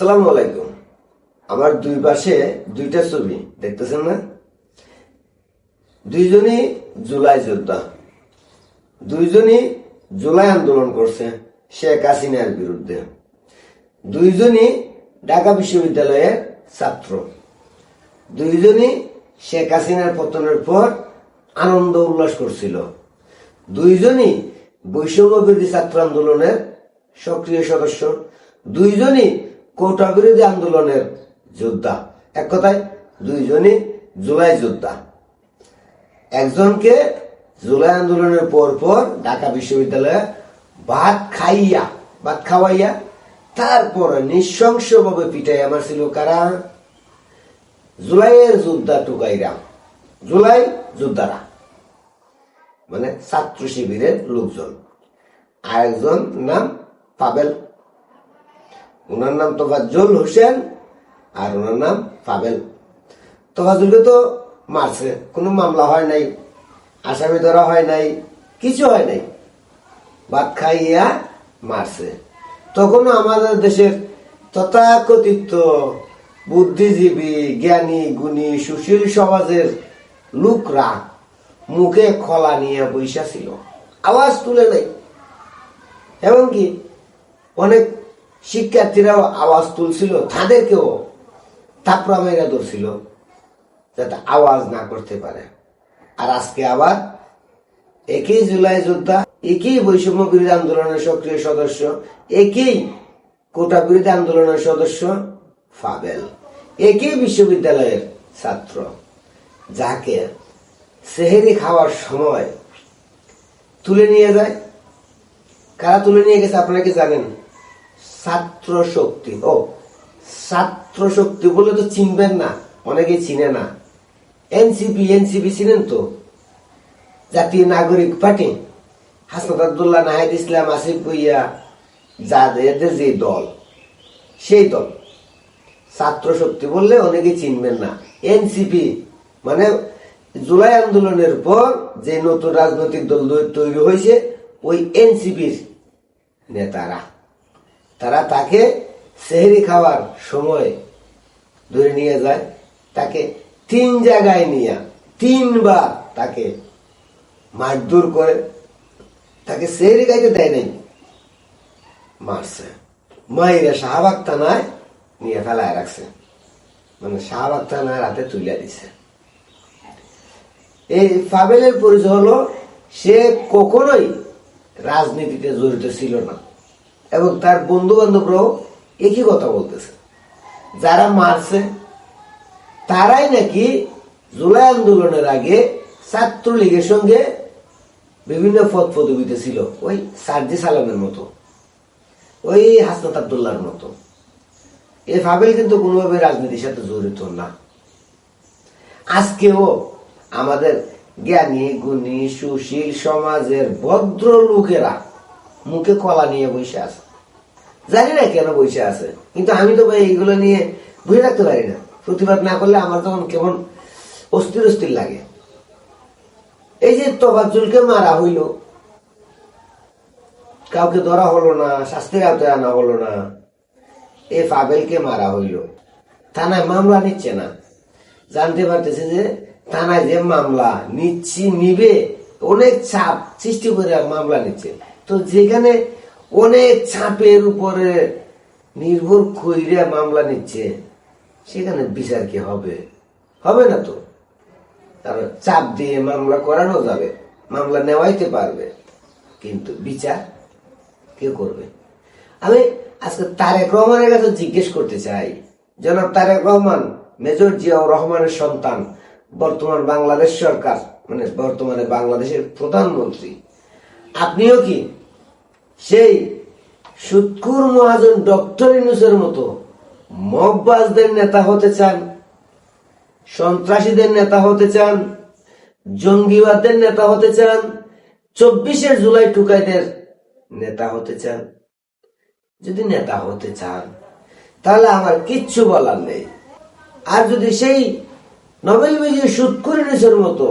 আসসালামু আলাইকুম। আমার দুই পাশে দুইটা ছবি দেখতেছেন না? দুইজনই জুলাই যোদ্ধা, দুইজনই জুলাই আন্দোলন করছে শেখ হাসিনার বিরুদ্ধে, দুইজনই ঢাকা বিশ্ববিদ্যালয়ের ছাত্র, দুইজনই শেখ হাসিনার পতনের পর আনন্দ উল্লাস করছিল, দুইজনই বৈষম্য বিরোধী ছাত্র আন্দোলনের সক্রিয় সদস্য, দুইজনই কোটা বিরোধী আন্দোলনের যোদ্ধা। এক কথায় দুইজনই জুলাই যোদ্ধা। একজনকে জুলাই আন্দোলনের পর পর ঢাকা বিশ্ববিদ্যালয়ে ভাত খাওয়াইয়া তারপর নৃশংসভাবে পিটাইয়া মারছিল কারা? জুলাইয়ের যোদ্ধা টুকাইরা, জুলাই যোদ্ধারা মানে ছাত্র শিবিরের লোকজন। আরেকজন নাম পাবেল, ওনার নাম তোফাজ্জল হোসেন আর ওনার নাম পাবেল। তোফাজ্জলকে তো মারছে, কোনো মামলা হয় নাই, আসামি ধরা হয় নাই, কিছু হয় নাই, ভাত খাইয়া মারছে। তখনও আমাদের দেশের তথাকথিত বুদ্ধিজীবী, জ্ঞানী, গুণী, সুশীল সমাজের লোকরা মুখে খলা নিয়ে বৈশা ছিল, আওয়াজ তুলে নাই। এমনকি অনেক শিক্ষার্থীরাও আওয়াজ তুলছিল, তাদেরকেও থাপড়া মেরে ধরছিল যাতে আওয়াজ না করতে পারে। আর আজকে আবার একই জুলাই যোদ্ধা, একই বৈষম্য বিরোধী আন্দোলনের সক্রিয় সদস্য, একই কোটা বিরোধী আন্দোলনের সদস্য পাবেল, একই বিশ্ববিদ্যালয়ের ছাত্র, যাকে সেহেরি খাওয়ার সময় তুলে নিয়ে যায়। কারা তুলে নিয়ে গেছে আপনারা কি জানেন? ছাত্র শক্তি। ছাত্র শক্তি বলে তো চিনবেন না, অনেকে চিনে না। এনসিপি চিনেন তো? জাতীয় নাগরিক পার্টি, হাসনাত আব্দুল্লাহ, নাহিদ ইসলাম, আসিফ ভুইয়া, এদের যে দল, সেই দল। ছাত্র শক্তি বললে অনেকে চিনবেন না। এনসিপি মানে জুলাই আন্দোলনের পর যে নতুন রাজনৈতিক দল তৈরি হয়েছে, ওই এনসিপির নেতারা, তারা তাকে সেহরি খাওয়ার সময় ধরে নিয়ে যায়, তাকে 3 জায়গায় নিয়ে 3 বার তাকে মারধর করে, তাকে সেহরি খাইতে দেয় নাই, মারছে। মাইরা শাহবাগ থানায় নিয়ে ফেলায় রাখছে, মানে শাহবাগ থানায় রাতে তুলে দিছে। এই পাবেলের পরিচয় হলো সে কখনোই রাজনীতিতে জড়িত ছিল না, এবং তার বন্ধু বান্ধবরাও একই কথা বলতেছে। যারা মারছে তারাই নাকি জুলাই আন্দোলনের আগে ছাত্রলীগের সঙ্গে বিভিন্ন পদ পদবিতে ছিল, ওই সার্জি সালামের মতো, ওই হাসনাত আব্দুল্লাহর মতো। এই পাবেল কিন্তু কোনোভাবে রাজনীতির সাথে জড়িত না। আজকেও আমাদের জ্ঞানী, গুণী, সুশীল সমাজের ভদ্র লোকেরা মুখে কলা নিয়ে বসে আছে। জানি না কেন বসে আছে, কিন্তু আমি তো ভাই এইগুলো নিয়ে বুঝে রাখতে পারি না। প্রতিবাদ না করলে আমার তখন কেমন অস্থির অস্থির লাগে। এই যে তোফাজ্জলকে মারা হইল, কাউকে ধরা হলো না, শাস্তির আওতায় আনা হলো না। এই পাবেলকে মারা হইল, থানায় মামলা নিচ্ছে না। জানতে পারতেছে যে থানায় যে মামলা নিবে, অনেক চাপ সৃষ্টি করে মামলা নিচ্ছে। তো যেখানে অনেক চাপের উপরে নির্ভর করে মামলা নিচ্ছে, সেখানে বিচার কি হবে? হবে না তো। কারণ চাপ দিয়ে মামলা করানো যাবে, মামলা নেওয়াইতে পারবে, কিন্তু বিচার কে করবে? আমি আজকে তারেক রহমানের কাছে জিজ্ঞেস করতে চাই, জনাব তারেক রহমান, মেজর জিয়াউর রহমানের সন্তান, বর্তমান বাংলাদেশ সরকার মানে বর্তমানে বাংলাদেশের প্রধানমন্ত্রী, আপনিও কি সেই সুৎখুর মহাজন ডক্টর ইউনূসের মতো মববাজদের নেতা হতে চান? সন্ত্রাসীদের নেতা হতে চান? জঙ্গিবাদের নেতা হতে চান? 24শে জুলাই টুকাইদের নেতা হতে চান? যদি নেতা হতে চান তাহলে আমার কিচ্ছু বলার নেই। আর যদি সেই নোবেল বিজয়ী সুৎখুর ইউনূসের মতো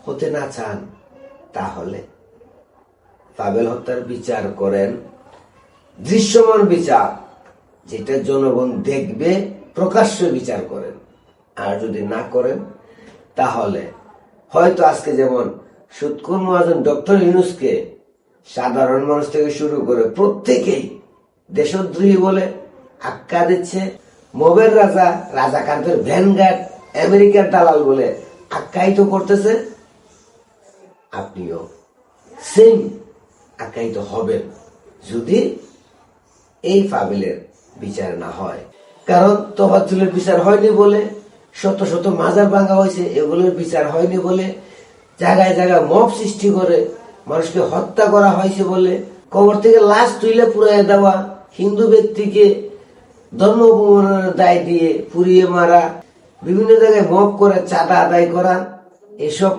হতে না চান, তাহলে পাবেল হত্যার বিচার করেন, দৃশ্যমান বিচার, যেটা জনগণ দেখবে প্রকাশ্য বিচার করেন। আর যদি না করেন তাহলে হয়তো আজকে যেমন সুৎখোর মহাজন ডক্টর ইউনূসকে সাধারণ মানুষ থেকে শুরু করে প্রত্যেকেই দেশদ্রোহী বলে আখ্যা দিচ্ছে, মবের রাজা রাজাকারদের ভ্যানগার্ড আমেরিকার দালাল বলে আখ্যায়িত করতেছে, আপনিও সেম আখ্যায়িত হবেন যদি এই ফাবিলের বিচার না হয়। কারণ তফাজ্জলের বিচার হয়নি বলে, শত শত মাজার ভাঙা হয়েছে, এগুলোর বিচার হয়নি বলে, জায়গায় জায়গায় মব সৃষ্টি করে মানুষকে হত্যা করা হয়েছে বলে, কবর থেকে লাশ তুলে পুড়িয়ে দেওয়া, হিন্দু ব্যক্তিকে ধর্ম অপমানের দায় দিয়ে পুড়িয়ে মারা, বিভিন্ন জায়গায় মব করে চাঁদা আদায় করা, এসব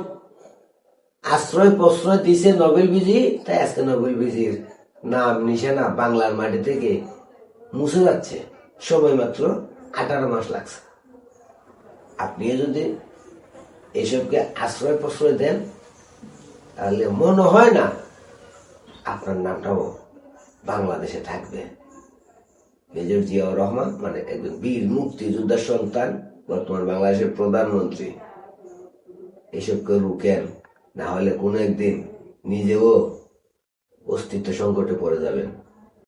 আশ্রয় প্রশ্রয় দিছে নোবেল বিজয়ী। তাই আজকে নোবেল বিজয়ীর নাম নিশানা বাংলার মাটি থেকে মুছে যাচ্ছে। সময় মাত্র 18 মাস লাগছে। আপনি যদি এসবকে আশ্রয় প্রশ্রয় দেন তাহলে মনে হয় না আপনার নামটাও বাংলাদেশে থাকবে। মেজর জিয়াউর রহমান মানে একজন বীর মুক্তিযোদ্ধার সন্তান, বর্তমান বাংলাদেশের প্রধানমন্ত্রী, এসবকে রুকেন, না হলে কোনো একদিন নিজেও অস্তিত্ব সংকটে পড়ে যাবেন।